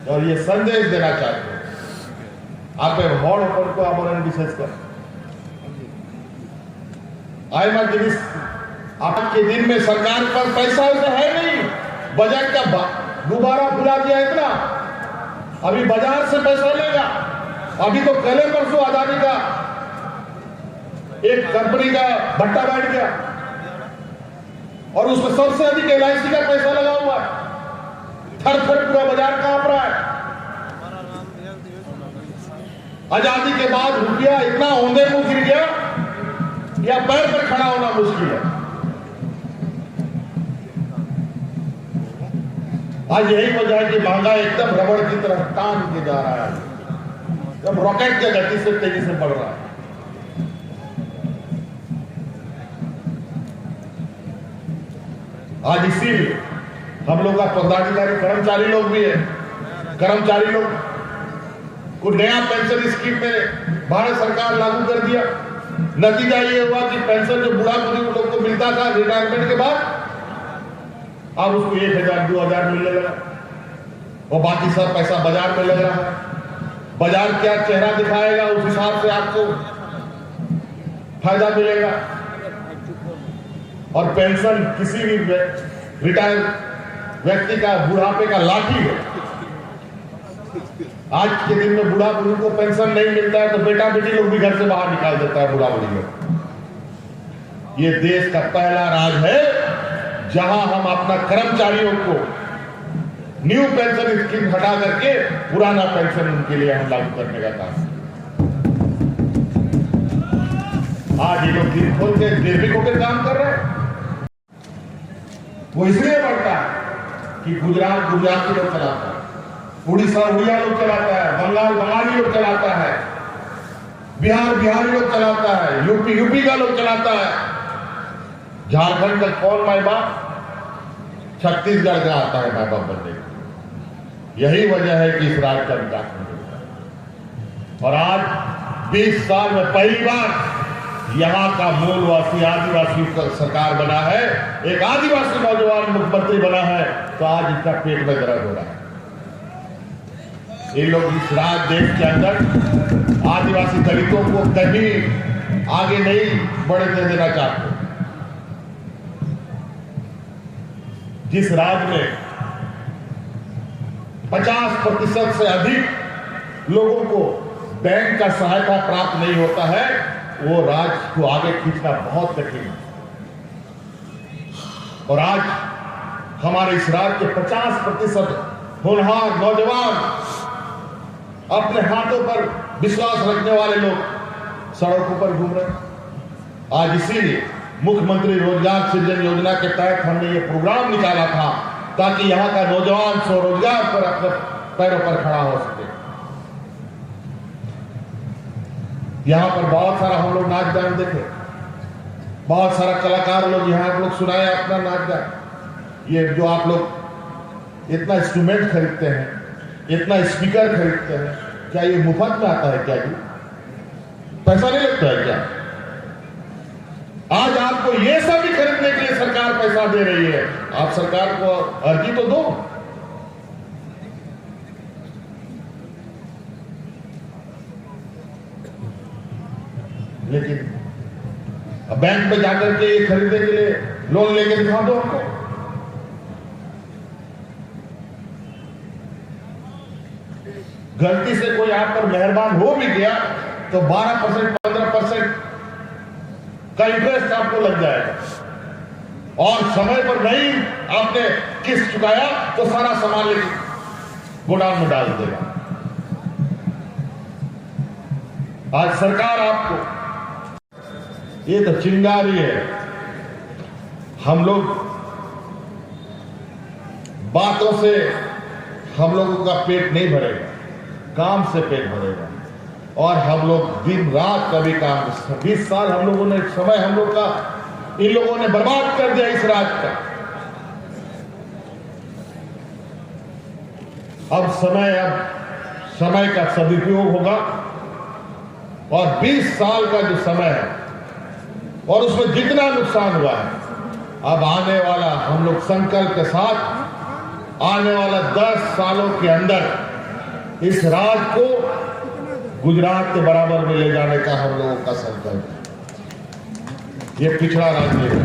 और ये संदेश देना चाहते हैं आप हॉल ओपन को आमरण विशेष कर आए ना जिस आज के दिन में सरकार पर पैसा तो है नहीं, बजट का दोबारा फुला दिया इतना, अभी बाजार से पैसा लेगा। अभी तो कल परसों आजादी का एक कंपनी का भट्टा बैठ गया और उसमें सबसे अधिक LIC का पैसा लगा हुआ है, थर थर पूरा बाजार कांप रहा है। आजादी के बाद रुपया इतना औंधे मुंह गिर गया या पैर पर खड़ा होना मुश्किल है। आज यही वजह है कि महंगाई एकदम रबड़ की तरह टांग के जा रहा है, जब रॉकेट की गति से तेजी से बढ़ रहा है। आज इसीलिए हम लोग का पदाधिकारी कर्मचारी लोग भी है, कर्मचारी लोग को नया पेंशन स्कीम में भारत सरकार लागू कर दिया। नतीजा ये हुआ कि पेंशन जो बुढ़ा बुजुर्ग लोग को मिलता था रिटायरमेंट के बाद, अब उसको 1000-2000 मिलने लगा और बाकी सब पैसा बाजार में लग रहा है। बाजार क्या चेहरा दिखाएगा उस हिसाब से आपको फायदा मिलेगा। और पेंशन किसी भी रिटायर व्यक्ति का बुढ़ापे का लाठी है। आज के दिन में बुढ़ा बुजुर्ग को पेंशन नहीं मिलता है तो बेटा बेटी लोग भी घर से बाहर निकाल देता है बुढ़ा बुढ़ी लोग। ये देश का पहला राज है जहां हम अपना कर्मचारियों को न्यू पेंशन स्कीम हटा करके पुराना पेंशन उनके लिए हम लागू करने का काम। आज ये लोग दिल खोल के निर्भीक होकर काम कर रहे हैं। वो इसलिए बढ़ता है कि गुजरात गुजराती लोग चलाता है, उड़ीसा उड़िया लोग चलाता है, बंगाल बंगाली लोग चलाता है, बिहार बिहारी लोग चलाता है, यूपी यूपी का लोग चलाता है, झारखंड का कौन माई बाप छत्तीसगढ़ का आता है माई बाप बनने की। यही वजह है कि इस राज्य का विकास नहीं होता। और आज 20 साल में पहली बार यहां का मूलवासी आदिवासी सरकार बना है, एक आदिवासी नौजवान मुख्यमंत्री बना है, तो आज इसका पेट में दर्द हो रहा है। ये लोग इस राज्य देश के अंदर आदिवासी दलितों को कभी आगे नहीं बढ़ने देना चाहते। जिस राज्य में 50% से अधिक लोगों को बैंक का सहायता प्राप्त नहीं होता है, वो राज्य को आगे खींचना बहुत कठिन है। और आज हमारे इस राज्य के 50% होनहार नौजवान, अपने हाथों पर विश्वास रखने वाले लोग सड़कों पर घूम रहे हैं। आज इसीलिए मुख्यमंत्री रोजगार सृजन योजना के तहत हमने ये प्रोग्राम निकाला था ताकि यहाँ का नौजवान स्वरोजगार पर अपने पैरों पर खड़ा हो सके। यहाँ पर बहुत सारा हम लोग नाच गान देखे, बहुत सारा कलाकार लोग यहाँ आप लोग सुनाए अपना नाच गान। ये जो आप लोग इतना इंस्ट्रूमेंट खरीदते हैं, इतना स्पीकर खरीदते हैं, क्या ये मुफ्त में आता है? क्या जी पैसा नहीं लगता है क्या? आज आपको ये सब भी खरीदने के लिए सरकार पैसा दे रही है। आप सरकार को अर्जी तो दो। लेकिन बैंक में जाकर के ये खरीदने के लिए लोन लेके दिखा दो हमको। गलती से कोई आप पर मेहरबान हो भी गया तो 12% 15% का इंटरेस्ट आपको लग जाएगा। और समय पर नहीं आपने किस्त चुकाया तो सारा सामान लेके गोदाम में डाल देगा। आज सरकार आपको, ये तो चिंगारी है। हम लोग बातों से हम लोगों का पेट नहीं भरेगा, काम से पेट भरेगा। और हम लोग दिन रात का भी काम, 20 साल हम लोगों ने समय हम लोग का इन लोगों ने बर्बाद कर दिया इस राज्य का। अब समय का सदुपयोग होगा और 20 साल का जो समय है और उसमें जितना नुकसान हुआ है, अब आने वाला हम लोग संकल्प के साथ आने वाला 10 सालों के अंदर इस राज्य को गुजरात के बराबर में ले जाने का हम लोगों का संकल्प है। ये पिछड़ा राज्य है,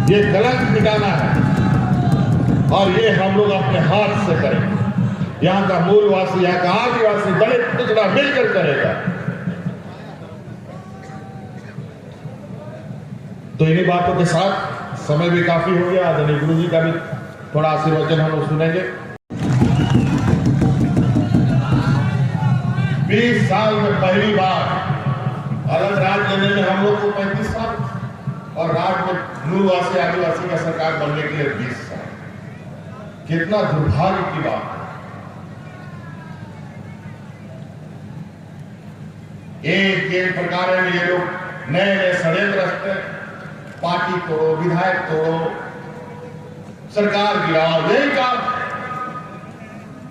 ये गलत मिटाना है और ये हम लोग अपने हाथ से करेंगे। यहाँ का मूलवासी, यहाँ का आदिवासी, दलित पिछड़ा मिलकर करेगा। तो इन्हीं बातों के साथ समय भी काफी हो गया, आदरणीय गुरु जी का भी थोड़ा आशीर्वचन हम लोग सुनेंगे। 20 साल में पहली बार अलग राज्य लेने में हम लोग को 35 साल और राज्य में मूलवासी आदिवासी का सरकार बनने के लिए 20 साल। कितना दुर्भाग्य की बात है। एक प्रकार में ये लोग नए नए षड्यंत्र रचते हैं, पार्टी तोड़ो, विधायक तोड़ो, सरकार गिराओ, यही काम।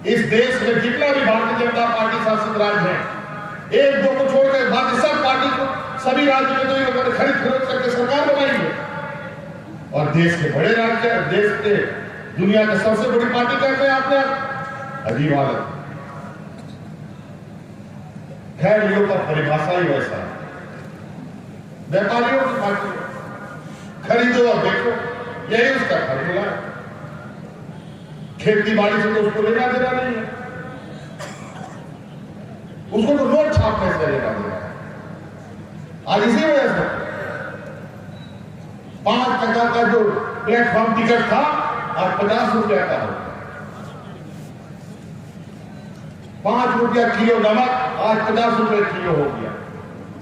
इस देश में जितना भी भारतीय जनता पार्टी शासित राज्य है, एक दो को छोड़कर बाकी सब पार्टी को, सभी राज्य में तो ये लोगों ने खरीद करके सरकार बनाएंगे और देश के बड़े राज्य, देश के दुनिया की सबसे बड़ी पार्टी कहते हैं आपने। अजीब हालत। खैर, ये लोग का परिभाषा ही वैसा है, व्यापारियों की पार्टी, खरीदो और बेचो, यही उसका फॉर्मूला है। खेती बाड़ी से तो उसको लेना देना नहीं है, उसको तो नोट छापने से लेना देना है। आज इसी वजह से 5 टका का जो प्लेटफॉर्म टिकट था आज 50 रुपया का हो, 5 रुपया किलो नमक आज 50 रुपये किलो हो गया,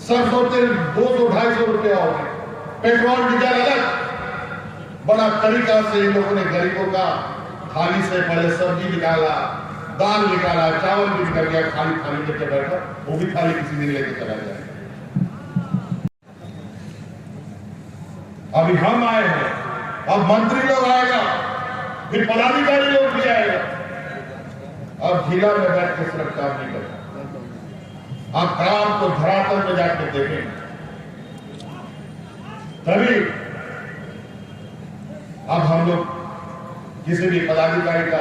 सरसों तेल 200-250 रुपया हो गया, पेट्रोल डीजल अलग। बड़ा तरीका से इन लोगों ने गरीबों का थाली से पहले सब्जी निकाला, दाल निकाला, चावल भी निकल गया, खाली थाली लेके बैठा, वो भी थाली किसी दिन लेके चला जाएगा। अभी हम आए हैं, अब मंत्री लोग आएगा, फिर पदाधिकारी लोग भी आएगा। अब जिला में बैठ के सिर्फ काम नहीं करता, अब काम को धरातल में जाकर देखेंगे, तभी अब हम लोग किसी भी पदाधिकारी का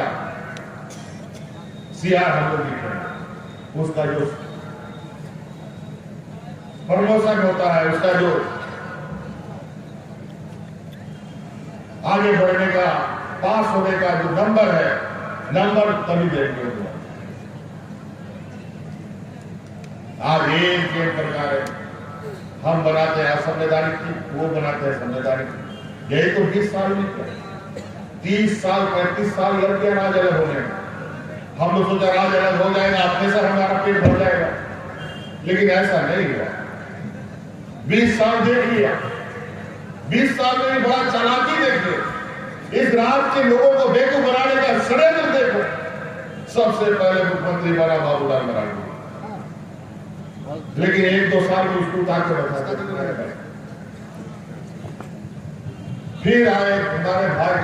सीआर हम लोग लिख रहे हैं, उसका जो प्रमोशन होता है, उसका जो आगे बढ़ने का, पास होने का जो नंबर है, नंबर तभी देंगे। आज एक प्रकार है, हम बनाते हैं असंवैधानिक की, वो बनाते हैं संवैधानिक। यही तो 20 साल में 30 साल 35 साल लग गया राज अलग होने में। हम लोग सोचा राज अलग हो जाएगा, अपने से हमारा पेट भर जाएगा, लेकिन ऐसा नहीं हुआ। 20 साल देख लिया, 20 साल में भी बड़ा चालाकी देखिए, इस राज्य के लोगों को बेवकूफ बनाने का षड्यंत्र देखो। सबसे पहले मुख्यमंत्री बना बाबूलाल मरांडी, लेकिन 1-2 साल में उसको उतार के बैठा। फिर आए हमारे भाई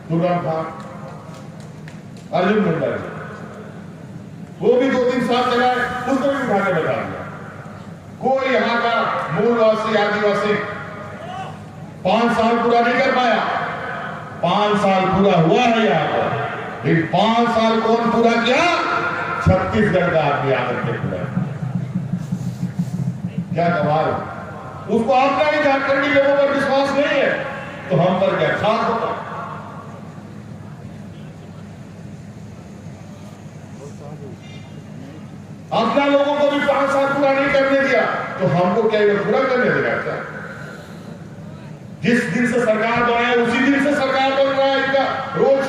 तुरंत था अर्जुन मुंडा, वो भी 2-3 साल चलाए, उसको भी उठा के बैठा दिया। कोई यहाँ का मूलवासी आदिवासी 5 साल पूरा नहीं कर पाया। 5 साल पूरा हुआ है यहाँ पर, लेकिन 5 साल कौन पूरा किया? छत्तीसगढ़ का आदमी आकर के पूरा। क्या कमाल, उसको अपना ही झारखंडी लोगों पर विश्वास नहीं है, तो हम पर क्या खास होता। अपना लोगों को भी 5 साल पूरा नहीं करने दिया, तो हमको क्या ये पूरा करने देगा क्या? जिस दिन से सरकार बनाए उसी दिन से सरकार बन रहा है, इनका रोज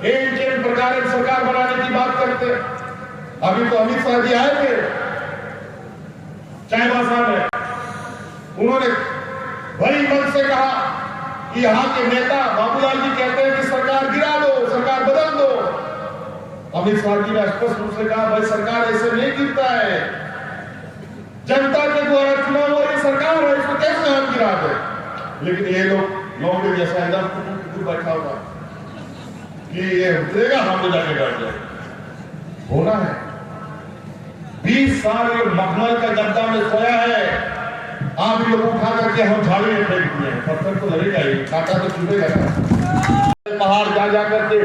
एक प्रकार सरकार बनाने की बात करते हैं। अभी तो अमित शाह जी आए थे चाईबासा में, उन्होंने बड़ी मन से कहा कि यहाँ के नेता बाबूलाल जी कहते हैं कि सरकार गिरा दो, सरकार बदल दो। अमित शाह जी ने स्पष्ट रूप से कहा, भाई सरकार ऐसे नहीं गिरता है, जनता के द्वारा चुनाव वाली सरकार है, इसको कैसे हम गिरा दे? लेकिन ये लोग के जैसा एकदम कुछ बैठा हुआ कि ये उतरेगा, हम तो जाके बैठ जाए। होना है 20 साल मखमल का गद्दा में सोया है, आप लोग उठा करके हम झाड़ी में फेंक दिए हैं। पत्थर तो लगेगा ही, कांटा तो चुभेगा। पहाड़ जा करके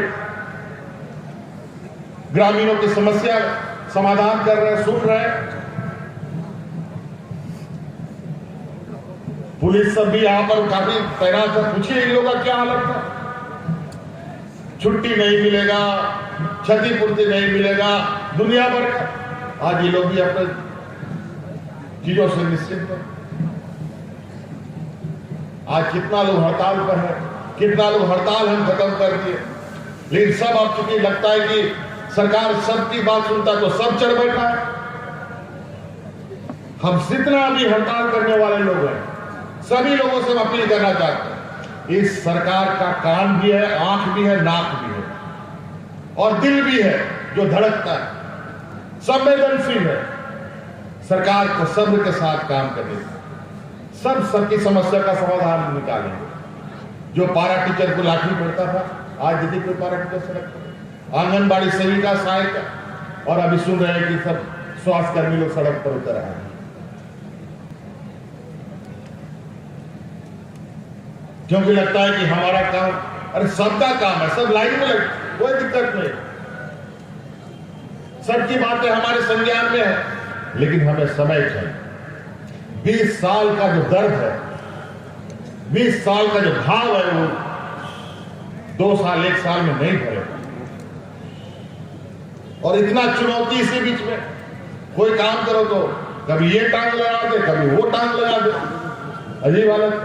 ग्रामीणों की समस्या समाधान कर रहे हैं, सुन रहे हैं। पुलिस सब भी यहां पर काफी तैनात है। पूछिए इन लोगों का क्या हालत था। छुट्टी नहीं मिलेगा, क्षतिपूर्ति नहीं मिलेगा, दुनिया भर का। आज ये लोग भी अपने चीजों से निश्चिंत है। आज कितना लोग हड़ताल पर है, कितना लोग हड़ताल हम खत्म कर दिए, लेकिन सब अब चूंकि लगता है कि सरकार सबकी बात सुनता है तो सब चढ़ बैठा है। हम जितना भी हड़ताल करने वाले लोग हैं, सभी लोगों से हम अपील करना चाहते हैं, इस सरकार का कान भी है, आंख भी है, नाक भी है और दिल भी है जो धड़कता है, संवेदनशील है। सरकार को सब्र के साथ काम करने, सबकी समस्या का समाधान निकालेंगे। जो पारा टीचर को लाठी पड़ता था, आज यदि कोई पारा टीचर सड़क पर, आंगनबाड़ी सेविका, सहायिका, और अभी सुन रहे हैं कि सब स्वास्थ्य कर्मी लोग सड़क पर उतर आए हैं। क्योंकि लगता है कि हमारा काम, अरे सबका काम है, सब लाइन में लगे, कोई दिक्कत नहीं, सबकी बातें हमारे संज्ञान में है, लेकिन हमें समय चाहिए। 20 साल का जो दर्द है, 20 साल का जो भाव है, वो 2 साल 1 साल में नहीं भरेगा। और इतना चुनौती इसी बीच में कोई काम करो तो कभी ये टांग लगा दे, कभी वो टांग लगा दे, अजीब हालत।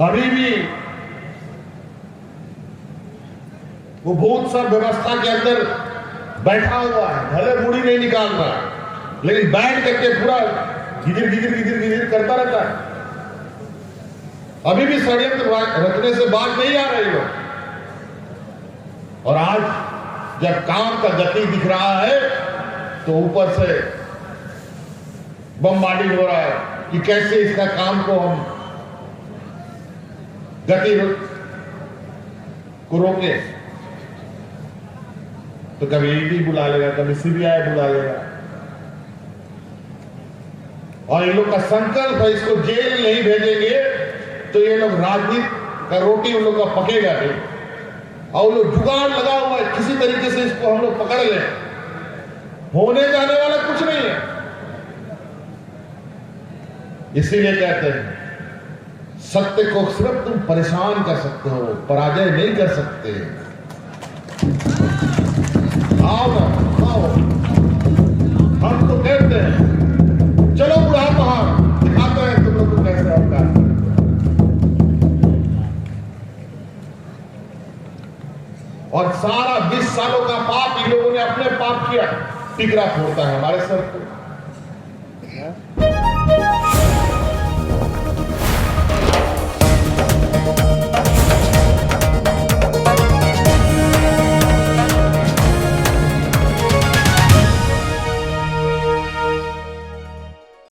अभी भी वो भूत सब व्यवस्था के अंदर बैठा हुआ है, भले मुड़ी नहीं निकाल रहा है, लेकिन बैठ करके पूरा गिदिर करता रहता है। अभी भी षड्यंत्र रचने से बात नहीं आ रही है। और आज जब काम का गति दिख रहा है तो ऊपर से बमबारी हो रहा है कि कैसे इसका काम को हम गति को रोके। तो कभी ईडी बुला लेगा, कभी सीबीआई बुला लेगा, और इन लोग का संकल्प है इसको जेल नहीं भेजेंगे तो ये लोग राजनीति का रोटी उन लोग का पकेगा नहीं। और लोग जुगाड़ लगा हुआ है, किसी तरीके से इसको हम लोग पकड़ लें। होने जाने वाला कुछ नहीं है। इसीलिए कहते हैं सत्य को सिर्फ तुम परेशान कर सकते हो, पराजय नहीं कर सकते। आओ ना, आओ, हम तो कहते हैं चलो बुढ़ा पहाड़ दिखाते हैं तुम लोग को कैसे होगा। और सारा 20 सालों का पाप इन लोगों ने अपने पाप किया, टिकरा फोड़ता है हमारे सर को।